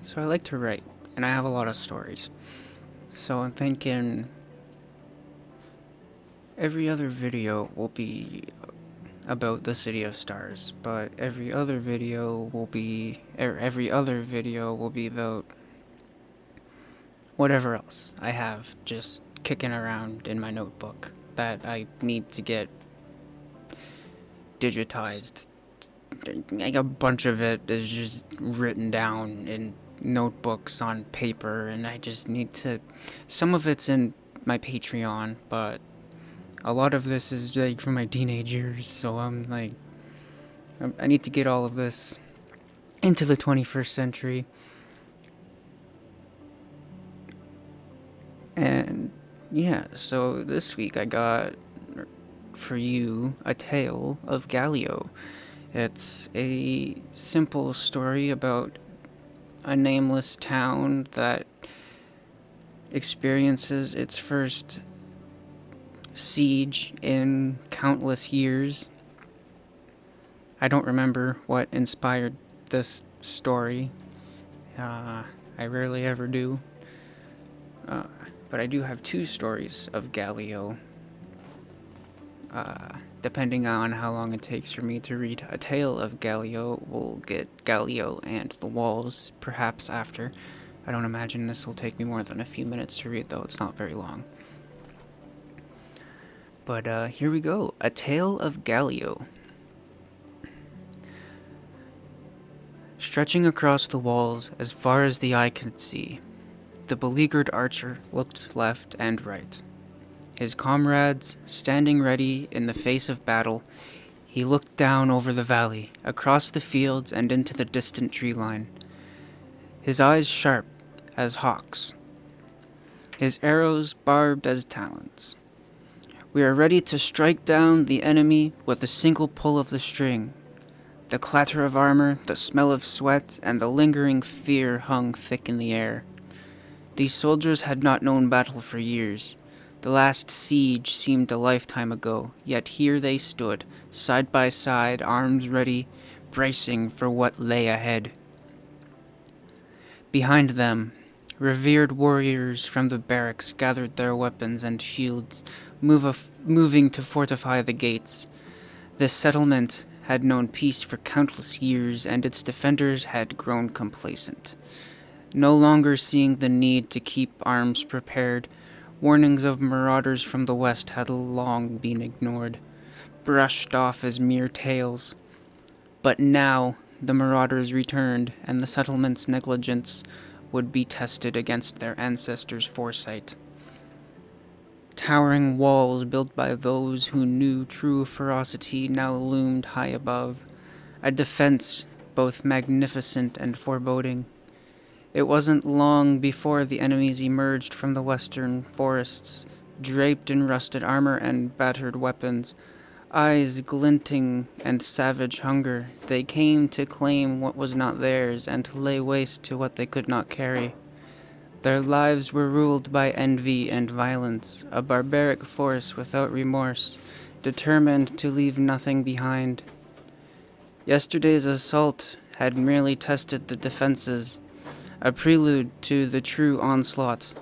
So I like to write, and I have a lot of stories. So I'm thinking every other video will be about the City of Stars, but every other video will be about whatever else I have just kicking around in my notebook that I need to get digitized. Like a bunch of it is just written down in notebooks on paper, and I just need to. Some of it's in my Patreon, but a lot of this is like from my teenage years, so I'm like, I need to get all of this into the 21st century. And yeah, so this week I got for you A Tale of Galio. It's a simple story about a nameless town that experiences its first siege in countless years. I don't remember what inspired this story. I rarely ever do. Uh, but I do have two stories of Galio. Depending on how long it takes for me to read A Tale of Galio, we'll get Galio and the Walls perhaps after. I don't imagine this will take me more than a few minutes to read, though it's not very long. But here we go. A Tale of Galio. Stretching across the walls as far as the eye could see, the beleaguered archer looked left and right. His comrades standing ready in the face of battle, he looked down over the valley, across the fields and into the distant tree line. His eyes sharp as hawks, his arrows barbed as talons. We are ready to strike down the enemy with a single pull of the string. The clatter of armor, the smell of sweat, and the lingering fear hung thick in the air. These soldiers had not known battle for years. The last siege seemed a lifetime ago, yet here they stood, side by side, arms ready, bracing for what lay ahead. Behind them, revered warriors from the barracks gathered their weapons and shields, moving to fortify the gates. This settlement had known peace for countless years, and its defenders had grown complacent. No longer seeing the need to keep arms prepared, warnings of marauders from the west had long been ignored, brushed off as mere tales. But now the marauders returned, and the settlement's negligence would be tested against their ancestors' foresight. Towering walls built by those who knew true ferocity now loomed high above, a defense both magnificent and foreboding. It wasn't long before the enemies emerged from the western forests, draped in rusted armor and battered weapons. Eyes glinting and savage hunger, they came to claim what was not theirs and to lay waste to what they could not carry. Their lives were ruled by envy and violence, a barbaric force without remorse, determined to leave nothing behind. Yesterday's assault had merely tested the defenses, a prelude to the true onslaught.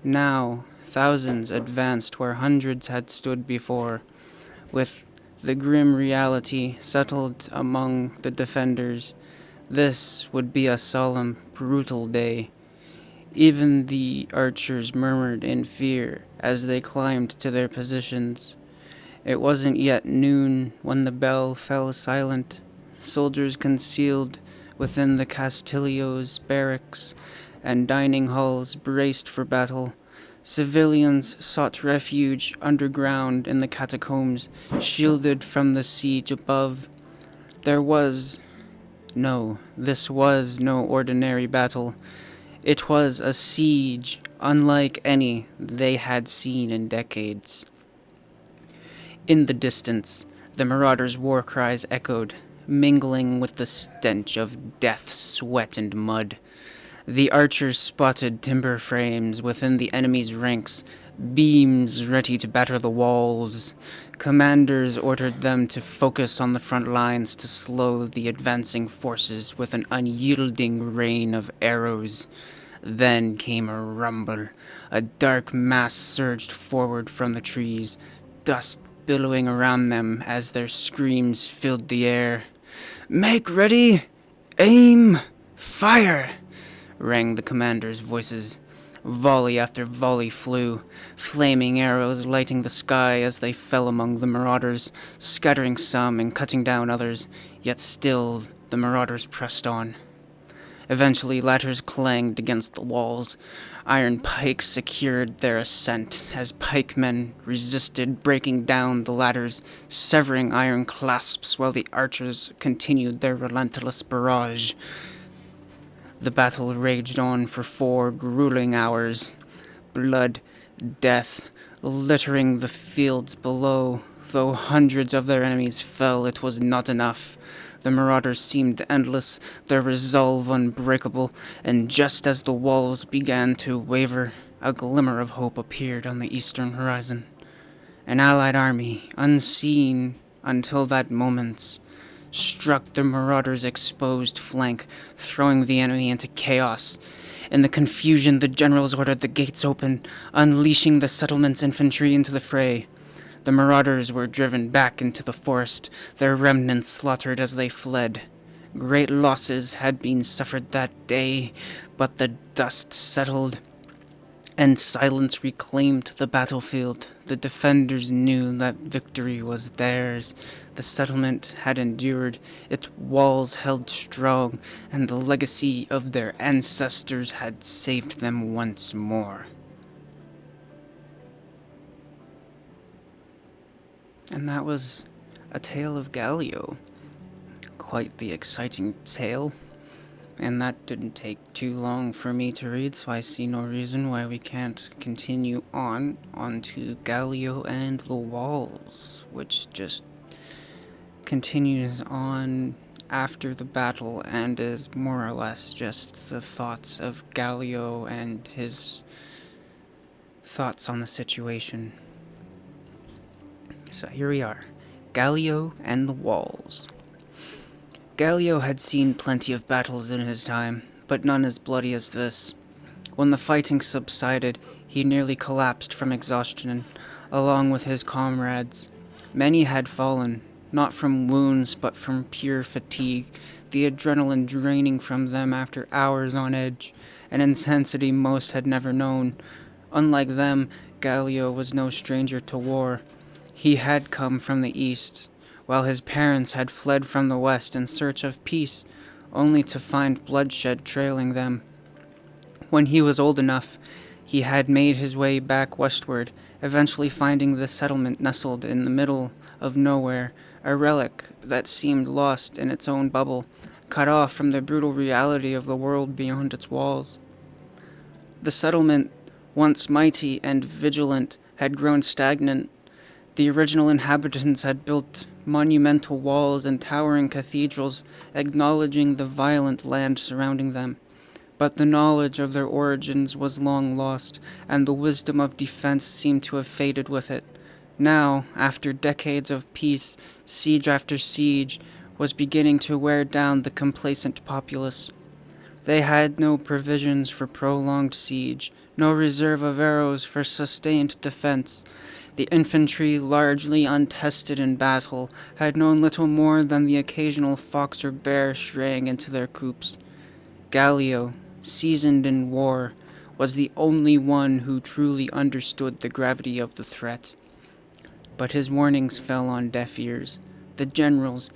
Now, thousands advanced where hundreds had stood before, with the grim reality settled among the defenders. This would be a solemn, brutal day. Even the archers murmured in fear as they climbed to their positions. It wasn't yet noon when the bell fell silent. Soldiers concealed within the Castillo's barracks and dining halls braced for battle. Civilians sought refuge underground in the catacombs, shielded from the siege above. This was no ordinary battle. It was a siege unlike any they had seen in decades. In the distance, the marauders' war cries echoed, mingling with the stench of death, sweat, and mud. The archers spotted timber frames within the enemy's ranks, beams ready to batter the walls. Commanders ordered them to focus on the front lines to slow the advancing forces with an unyielding rain of arrows. Then came a rumble. A dark mass surged forward from the trees, dust billowing around them as their screams filled the air. "Make ready! Aim! Fire!" rang the commanders' voices. Volley after volley flew, flaming arrows lighting the sky as they fell among the marauders, scattering some and cutting down others, yet still the marauders pressed on. Eventually, ladders clanged against the walls. Iron pikes secured their ascent as pikemen resisted, breaking down the ladders, severing iron clasps while the archers continued their relentless barrage. The battle raged on for 4 grueling hours. Blood, death, littering the fields below. Though hundreds of their enemies fell, it was not enough. The marauders seemed endless, their resolve unbreakable, and just as the walls began to waver, a glimmer of hope appeared on the eastern horizon. An allied army, unseen until that moment, struck the marauders' exposed flank, throwing the enemy into chaos. In the confusion, the generals ordered the gates open, unleashing the settlement's infantry into the fray. The marauders were driven back into the forest, their remnants slaughtered as they fled. Great losses had been suffered that day, but the dust settled, and silence reclaimed the battlefield. The defenders knew that victory was theirs. The settlement had endured, its walls held strong, and the legacy of their ancestors had saved them once more. And that was a tale of Galio. Quite the exciting tale. And that didn't take too long for me to read, so I see no reason why we can't continue onto Galio and the Walls, which just continues on after the battle and is more or less just the thoughts of Galio and his thoughts on the situation. So here we are, Galio and the Walls. Galio had seen plenty of battles in his time, but none as bloody as this. When the fighting subsided, he nearly collapsed from exhaustion, along with his comrades. Many had fallen, not from wounds, but from pure fatigue, the adrenaline draining from them after hours on edge, an intensity most had never known. Unlike them, Galio was no stranger to war. He had come from the east, while his parents had fled from the west in search of peace, only to find bloodshed trailing them. When he was old enough, he had made his way back westward, eventually finding the settlement nestled in the middle of nowhere, a relic that seemed lost in its own bubble, cut off from the brutal reality of the world beyond its walls. The settlement, once mighty and vigilant, had grown stagnant. The original inhabitants had built monumental walls and towering cathedrals, acknowledging the violent land surrounding them. But the knowledge of their origins was long lost, and the wisdom of defense seemed to have faded with it. Now, after decades of peace, siege after siege was beginning to wear down the complacent populace. They had no provisions for prolonged siege, no reserve of arrows for sustained defense. The infantry, largely untested in battle, had known little more than the occasional fox or bear straying into their coops. Galio, seasoned in war, was the only one who truly understood the gravity of the threat. But his warnings fell on deaf ears. The generals,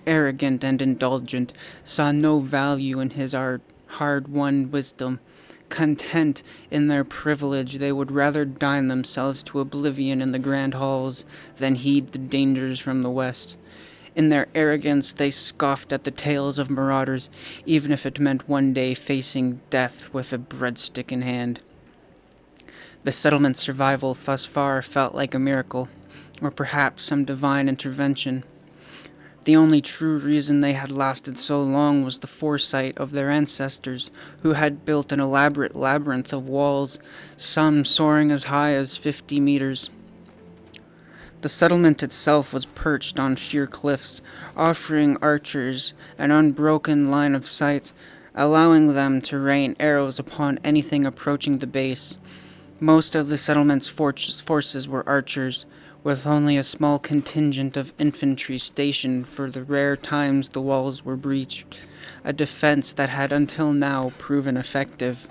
arrogant and indulgent, saw no value in his hard-won wisdom. Content in their privilege, they would rather dine themselves to oblivion in the grand halls than heed the dangers from the west. In their arrogance, they scoffed at the tales of marauders, even if it meant one day facing death with a breadstick in hand. The settlement's survival thus far felt like a miracle, or perhaps some divine intervention. The only true reason they had lasted so long was the foresight of their ancestors, who had built an elaborate labyrinth of walls, some soaring as high as 50 meters. The settlement itself was perched on sheer cliffs, offering archers an unbroken line of sight, allowing them to rain arrows upon anything approaching the base. Most of the settlement's forces were archers, with only a small contingent of infantry stationed for the rare times the walls were breached, a defense that had until now proven effective.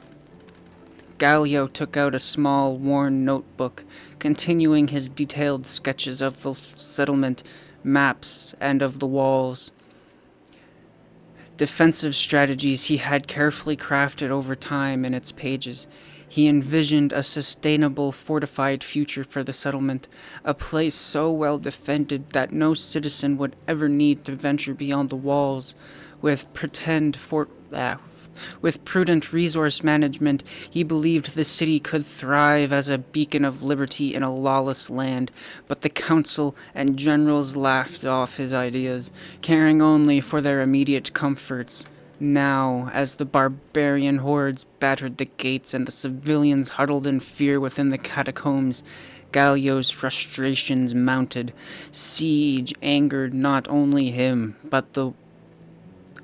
Galio took out a small, worn notebook, continuing his detailed sketches of the settlement, maps, and of the walls. Defensive strategies he had carefully crafted over time in its pages. He envisioned a sustainable, fortified future for the settlement, a place so well defended that no citizen would ever need to venture beyond the walls. With prudent resource management, he believed the city could thrive as a beacon of liberty in a lawless land, but the council and generals laughed off his ideas, caring only for their immediate comforts. Now, as the barbarian hordes battered the gates and the civilians huddled in fear within the catacombs, Galio's frustrations mounted. Siege angered not only him, but the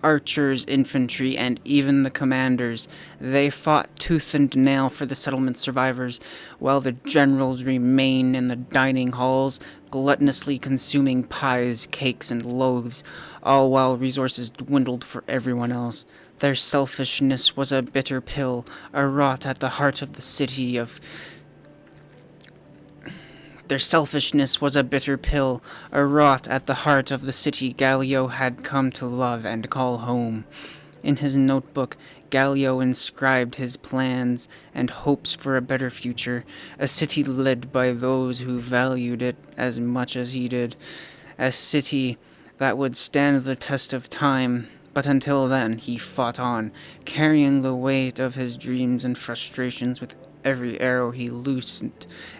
archers, infantry, and even the commanders. They fought tooth and nail for the settlement survivors, while the generals remained in the dining halls, gluttonously consuming pies, cakes, and loaves, all while resources dwindled for everyone else. Their selfishness was a bitter pill, a rot at the heart of the city of Their selfishness was a bitter pill, a rot at the heart of the city Galio had come to love and call home. In his notebook, Galio inscribed his plans and hopes for a better future, a city led by those who valued it as much as he did, a city that would stand the test of time. But until then, he fought on, carrying the weight of his dreams and frustrations with every arrow he loosed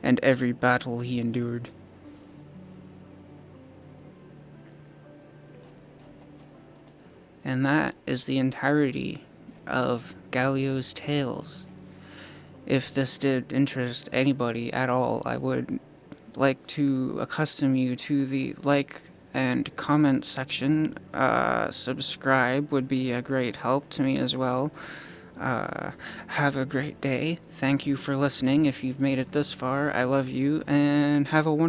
and every battle he endured. And that is the entirety of Galio's tales. If this did interest anybody at all, I would like to accustom you to the like and comment section. Subscribe would be a great help to me as well. Have a great day. Thank you for listening. If you've made it this far, I love you, and have a wonderful